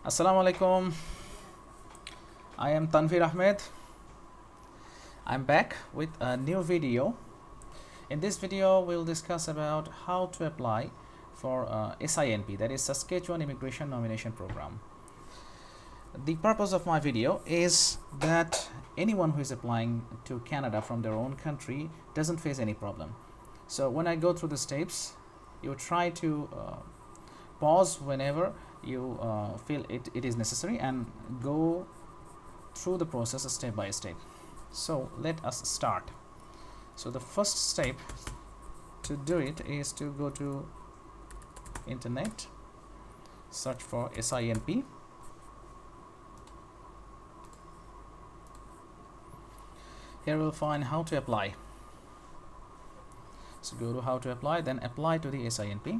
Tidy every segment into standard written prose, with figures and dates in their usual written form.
Assalamu alaikum. I am Tanvir Ahmed. I'm back with a new video. In this video, we'll discuss about how to apply for SINP, that is Saskatchewan Immigration Nomination Program. The purpose of my video is that anyone who is applying to Canada from their own country doesn't face any problem. So when I go through the steps, you try to pause whenever you feel it is necessary and go through the process step by step. So let us start. So the first step to do it is to go to internet, search for SINP. Here we'll find how to apply. So go to how to apply, then apply to the SINP.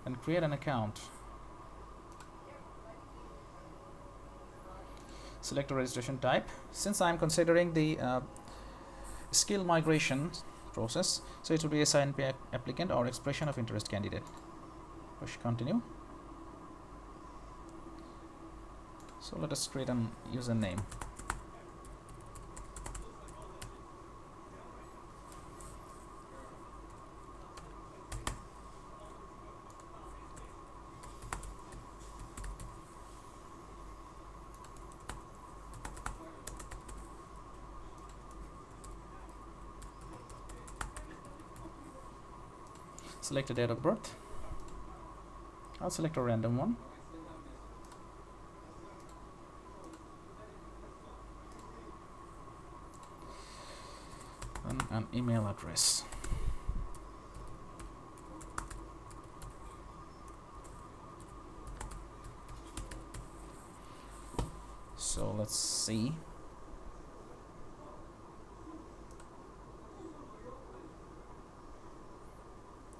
And create an account. Select a registration type. Since I am considering the skill migration process, so it will be SINP applicant or expression of interest candidate. Push continue. So let us create a username. Select a date of birth. I'll select a random one. And an email address. So let's see.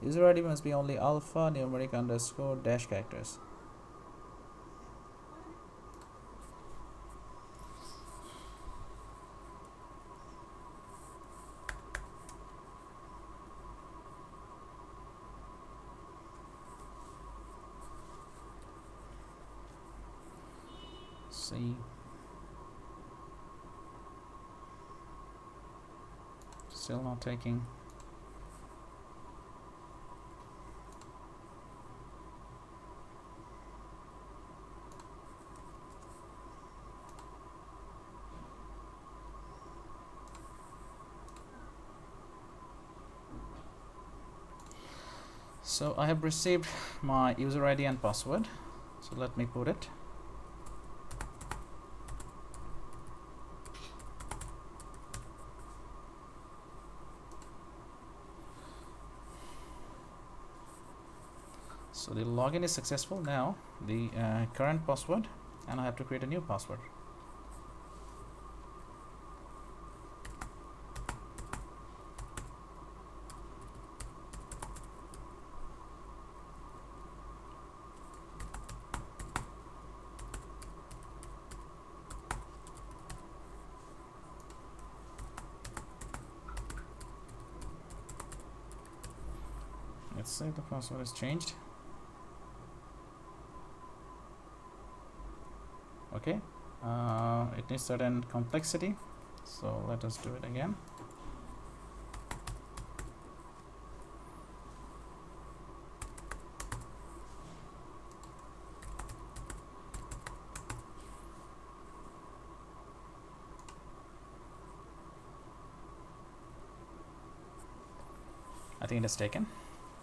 User ID must be only alpha numeric underscore dash characters. See. Still not taking. So I have received my user ID and password. So let me put it. So the login is successful. Now the current password, and I have to create a new password. Let's say the password is changed. Okay, it needs certain complexity, so let us do it again. I think it is taken.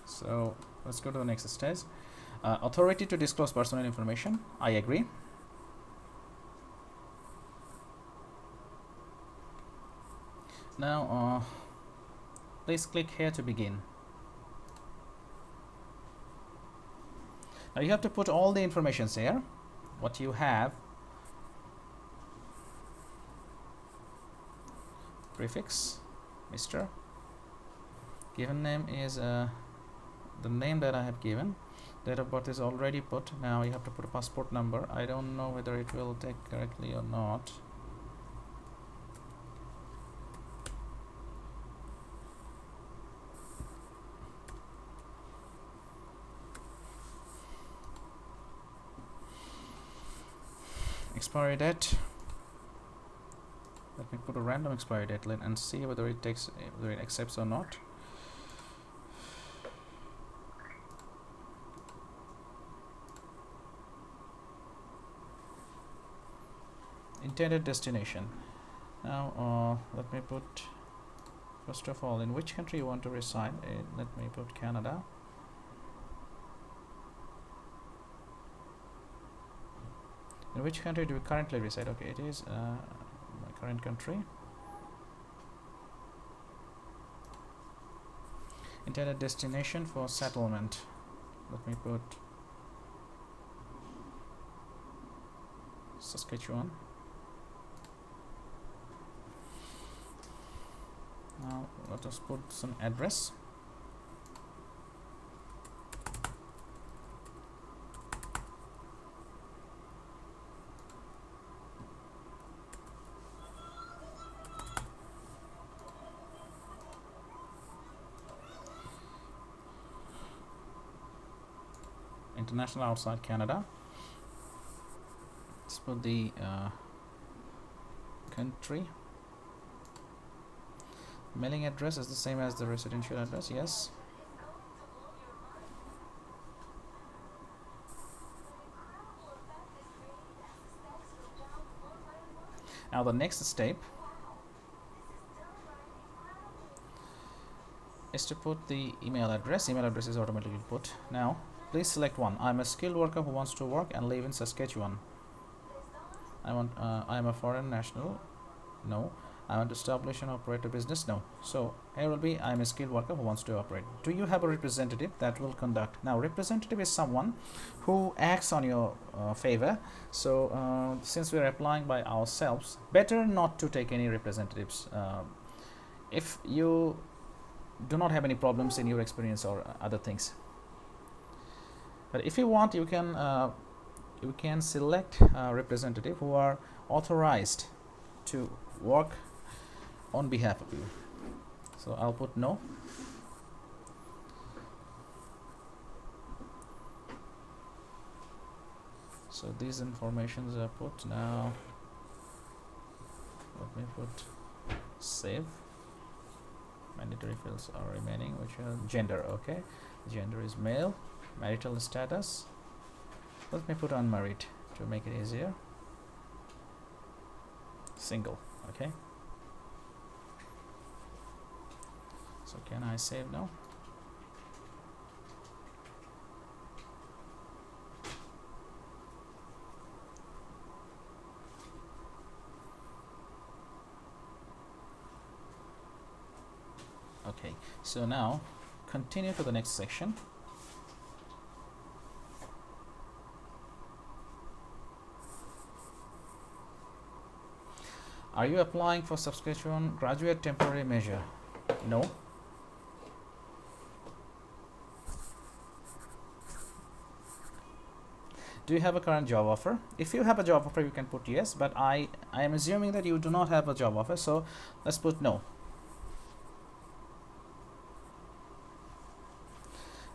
So let's go to the next stage. Authority to disclose personal information. I agree. Now please click here to begin. Now you have to put all the information here, what you have. Prefix, Mr. Given name is the name that I have given. Date of birth is already put. Now you have to put a passport number. I don't know whether it will take correctly or not. expiry date. Let me put a random expiry date and see whether it accepts or not. Intended destination. Now let me put, first of all, in which country you want to reside. Let me put Canada. In which country do you currently reside? Okay, it is my current country. Intended destination for settlement. Let me put Saskatchewan. Now let us put some address. International outside Canada. Let's put the country. Mailing address is the same as the residential address. Yes. Now the next step is to put the email address. Email address is automatically put. Now please select one. I'm a skilled worker who wants to work and live in Saskatchewan. I am a foreign national. No. I want to establish and operate a business. No. So here will be, I am a skilled worker who wants to operate. Do you have a representative that will conduct? Now representative is someone who acts on your favor. So since we are applying by ourselves, better not to take any representatives if you do not have any problems in your experience or other things. But if you want, you can select a representative who are authorized to work on behalf of you. So I'll put no. So these informations are put. Now let me put save. Mandatory fields are remaining, which are gender. Okay, gender is male. Marital status, let me put unmarried to make it easier. Single. Okay, so can I save now? Okay, so now continue to the next section. Are you applying for Saskatchewan graduate temporary measure? No. Do you have a current job offer? If you have a job offer, you can put yes, but I am assuming that you do not have a job offer, so let's put no.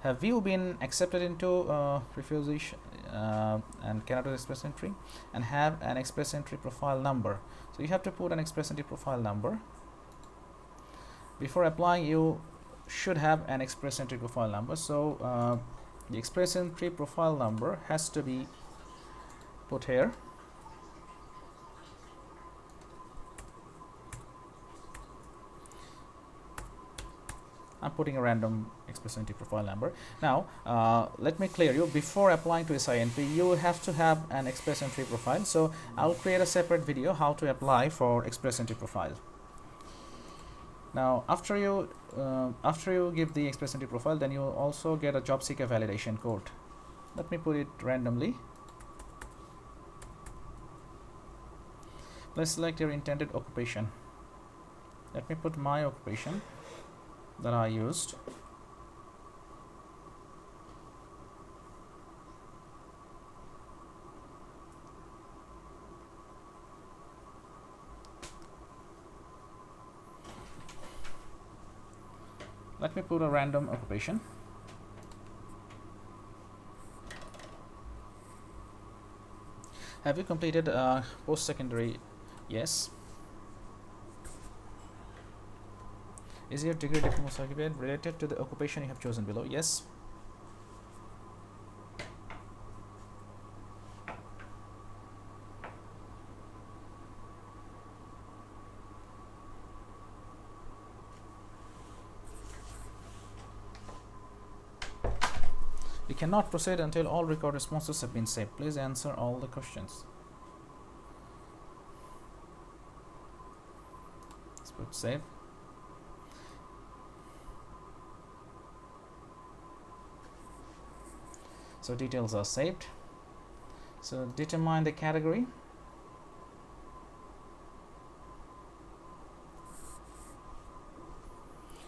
Have you been accepted into refusal and cannot do express entry and have an express entry profile number? So you have to put an express entry profile number. Before applying, you should have an express entry profile number. So the express entry profile number has to be put here. I'm putting a random express entry profile number. Now let me clear you, before applying to SINP you have to have an express entry profile. So I'll create a separate video how to apply for express entry profile. Now after you give the express entry profile, then you'll also get a job seeker validation code. Let me put it randomly. Let's select your intended occupation. Let me put my occupation that I used. Let me put a random occupation. Have you completed post-secondary? Yes. Is your degree, diploma, certificate related to the occupation you have chosen below? Yes. You cannot proceed until all record responses have been saved. Please answer all the questions. Let's put save. So details are saved. So determine the category.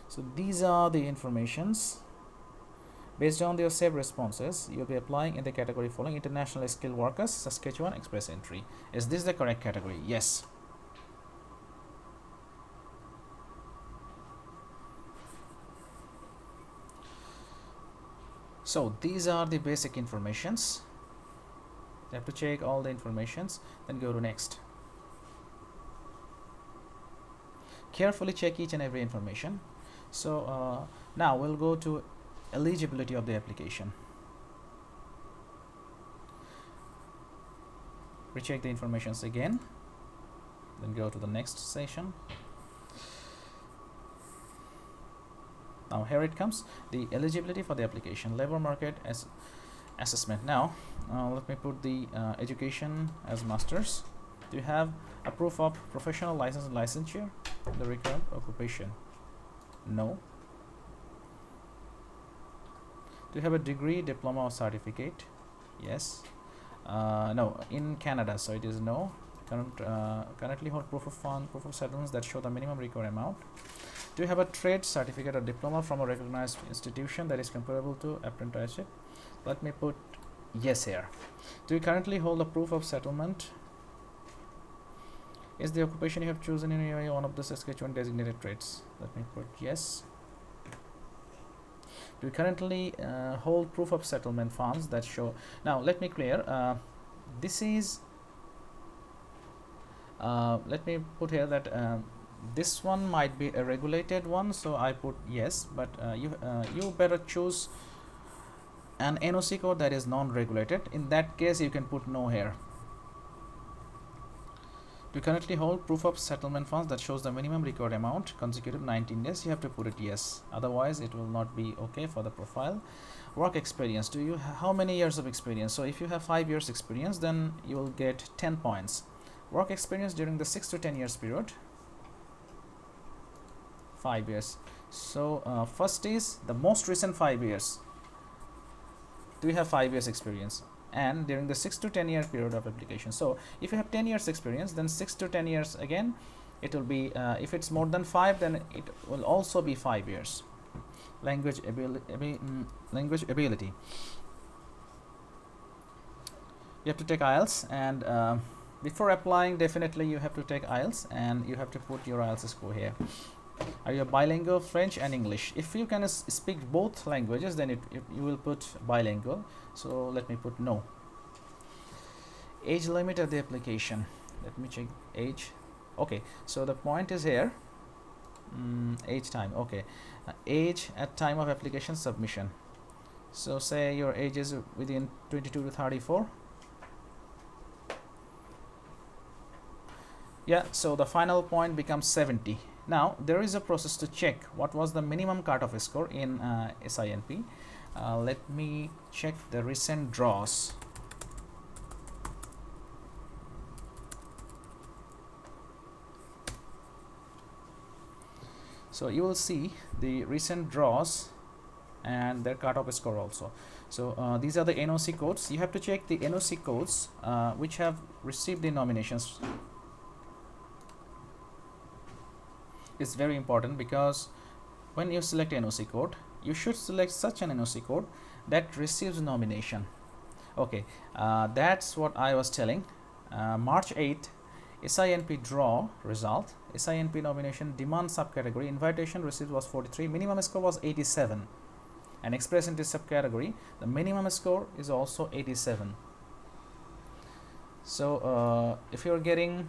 So these are the informations. Based on your saved responses, you'll be applying in the category following: international skilled workers, Saskatchewan, express entry. Is this the correct category? Yes. So these are the basic informations. You have to check all the informations, then go to next. Carefully check each and every information. So now we'll go to eligibility of the application. Recheck the informations again, then go to the next session. Now here it comes, the eligibility for the application, labor market as assessment. Now let me put the education as masters. Do you have a proof of professional license and licensure? The required occupation? No. Do you have a degree, diploma, or certificate? Yes. No, in Canada, so it is no. Currently hold proof of fund, proof of settlements that show the minimum required amount. Do you have a trade certificate or diploma from a recognized institution that is comparable to apprenticeship? Let me put yes here. Do you currently hold a proof of settlement? Is the occupation you have chosen in any one of the Saskatchewan designated trades? Let me put yes. Do you currently hold proof of settlement funds that show? Now let me clear, this is let me put here that this one might be a regulated one, so I put yes, but you better choose an NOC code that is non-regulated. In that case you can put no here. Do you currently hold proof of settlement funds that shows the minimum required amount consecutive 19 days? You have to put it yes, otherwise it will not be okay for the profile. Work experience, do you how many years of experience? So if you have 5 years experience, then you will get 10 points. Work experience during the 6 to 10 years period, 5 years. So first is the most recent 5 years. Do you have 5 years experience? And during the 6 to 10 year period of application. So if you have 10 years experience, then 6 to 10 years again it will be if it's more than 5, then it will also be 5 years. Language ability, you have to take IELTS, and before applying definitely you have to take IELTS, and you have to put your IELTS score here. Are you bilingual, French and English? If you can speak both languages, then you will put bilingual. So let me put no. Age limit of the application, let me check age. Okay, so the point is here, age time. Okay, age at time of application submission. So say your age is within 22 to 34. Yeah, so the final point becomes 70. Now there is a process to check what was the minimum cutoff score in SINP. Let me check the recent draws. So you will see the recent draws and their cutoff score also. So these are the NOC codes. You have to check the NOC codes which have received the nominations. It's very important, because when you select NOC code, you should select such an NOC code that receives nomination. Okay, that's what I was telling. March 8th, SINP draw result, SINP nomination demand subcategory, invitation received was 43, minimum score was 87, and express entry subcategory, the minimum score is also 87. So if you're getting,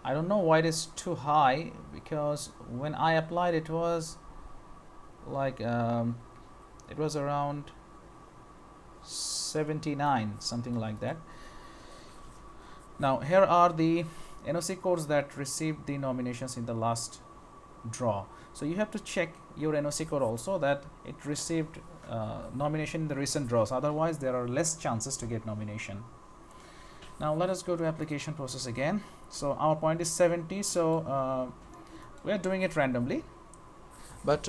I don't know why it is too high, because when I applied it was like it was around 79, something like that. Now here are the NOC codes that received the nominations in the last draw. So you have to check your NOC code also that it received nomination in the recent draws, otherwise there are less chances to get nomination. Now let us go to application process again. So our point is 70, so we are doing it randomly, but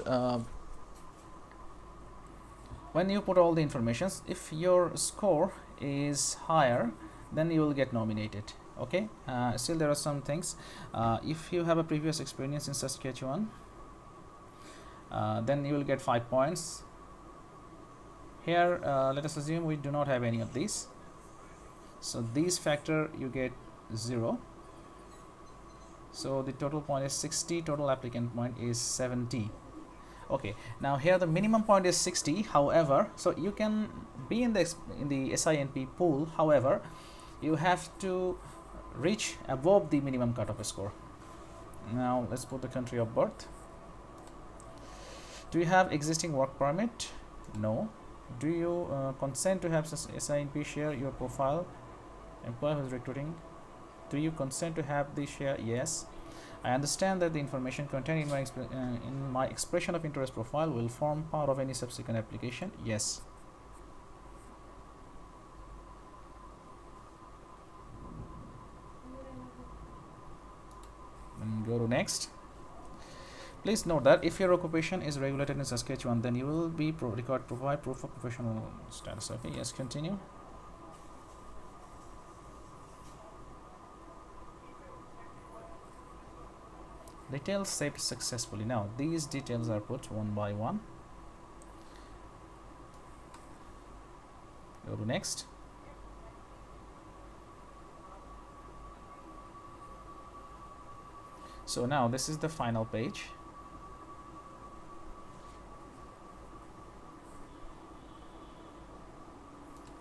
when you put all the informations, if your score is higher, then you will get nominated. Okay, still there are some things. If you have a previous experience in Saskatchewan, then you will get 5 points. Here let us assume we do not have any of these, so these factor you get 0. So the total point is 60, total applicant point is 70. Okay, now here the minimum point is 60. However, so you can be in the SINP pool, however you have to reach above the minimum cutoff score. Now let's put the country of birth. Do you have existing work permit? No. Do you consent to have SINP share your profile? Employer who is recruiting, do you consent to have the share? Yes. I understand that the information contained in my expression of interest profile will form part of any subsequent application. Yes. And go to next. Please note that if your occupation is regulated in Saskatchewan, then you will be required to provide proof of professional status. Okay, yes, continue. Details saved successfully. Now these details are put one by one. Go to next. So now this is the final page.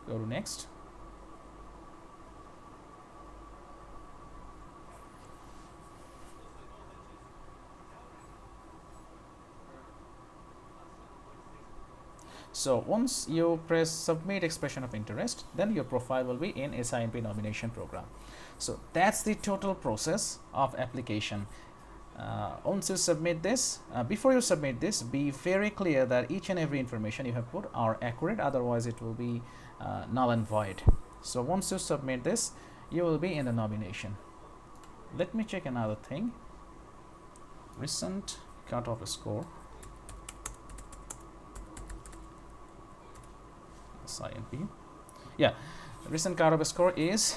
Go to next. So once you press submit expression of interest, then your profile will be in SINP nomination program. So that's the total process of application. Once you submit this, before you submit this, be very clear that each and every information you have put are accurate, otherwise it will be null and void. So once you submit this, you will be in the nomination. Let me check another thing. Recent cutoff score. SINP. Yeah, recent cutoff score is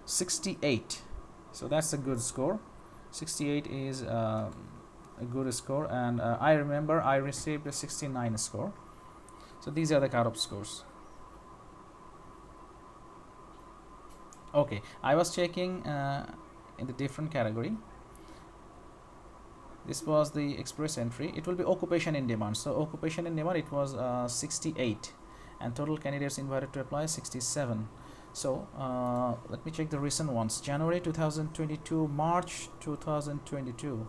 68. So that's a good score. 68 is a good score, and I remember I received a 69 score. So these are the cutoff scores. Okay, I was checking in the different category. This was the express entry. It will be occupation in demand. So occupation in demand, it was 68, and total candidates invited to apply 67. So let me check the recent ones. January 2022, March 2022.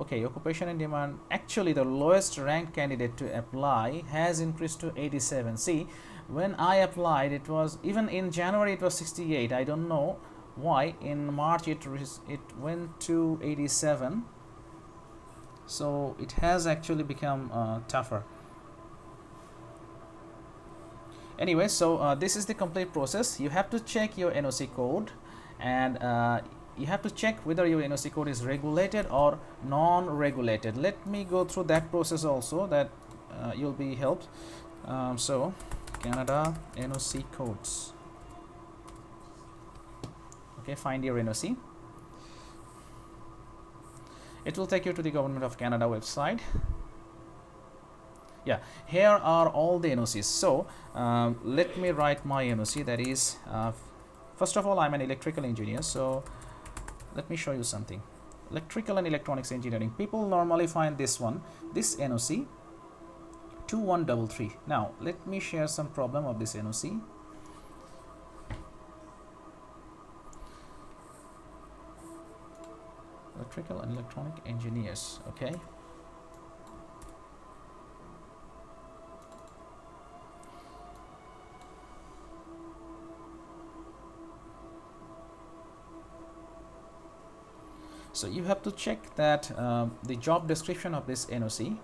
Okay, occupation in demand, actually the lowest ranked candidate to apply has increased to 87. See, when I applied, it was, even in January it was 68. I don't know why in March it went to 87. So it has actually become tougher. Anyway, so this is the complete process. You have to check your NOC code, and you have to check whether your NOC code is regulated or non-regulated. Let me go through that process also, that you'll be helped. So Canada NOC codes. Okay, find your NOC. It will take you to the Government of Canada website. Yeah, here are all the NOCs. So let me write my NOC. That is, first of all, I'm an electrical engineer, so let me show you something. Electrical and electronics engineering, people normally find this one, this NOC, 2133. Now let me share some problem of this NOC. Electrical and electronic engineers. Okay. So you have to check that the job description of this NOC.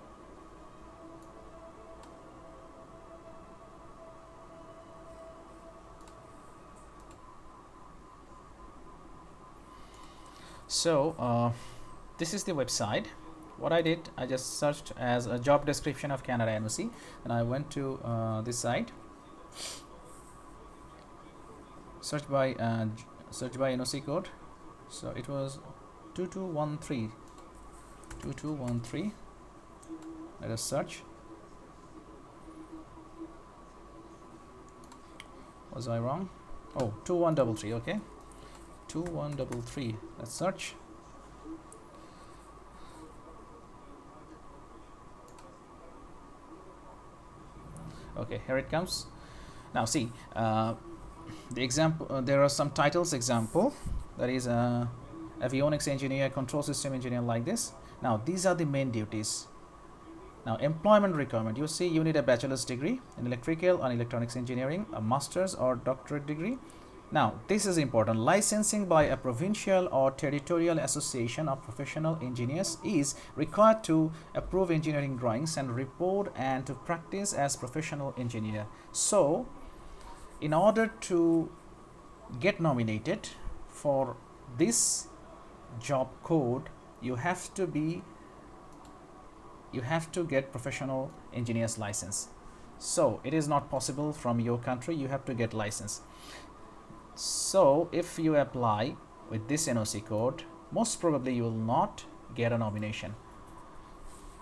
So this is the website. What I did, I just searched as a job description of Canada NOC, and I went to this site. Search by NOC code. So it was 2213. 2213. Let us search. Was I wrong? Oh, 2133. Okay. 2133. Let's search. Okay, here it comes. Now see, the example, there are some titles example, that is avionics engineer, control system engineer, like this. Now these are the main duties. Now employment requirement, you see you need a bachelor's degree in electrical and electronics engineering, a master's or doctorate degree. Now this is important. Licensing by a provincial or territorial association of professional engineers is required to approve engineering drawings and report and to practice as professional engineer. So in order to get nominated for this job code, you have to get professional engineer's license. So it is not possible from your country, you have to get license. So if you apply with this NOC code, most probably you will not get a nomination.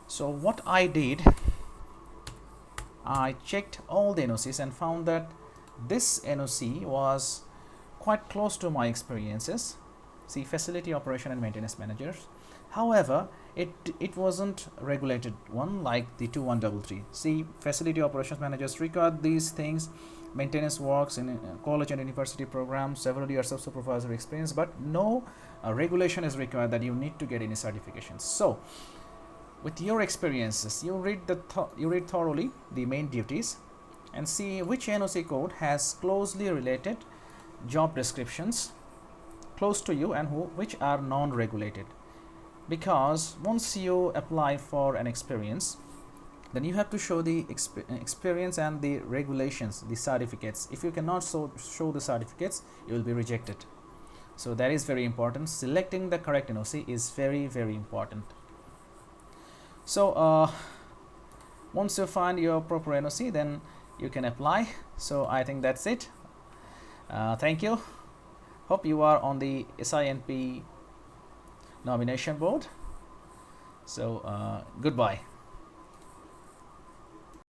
So what I did, I checked all the NOCs and found that this NOC was quite close to my experiences. See, facility operation and maintenance managers. However, it wasn't regulated one like the 2133. See, facility operations managers record these things, maintenance works in college and university programs, several years of supervisory experience, but no regulation is required that you need to get any certifications. So with your experiences, you read thoroughly the main duties and see which NOC code has closely related job descriptions close to you and which are non-regulated. Because once you apply for an experience, then you have to show the experience and the regulations, the certificates. If you cannot show the certificates, you will be rejected. So that is very important. Selecting the correct NOC is very, very important. So once you find your proper NOC, then you can apply. So I think that's it. Thank you. Hope you are on the SINP nomination board. So goodbye.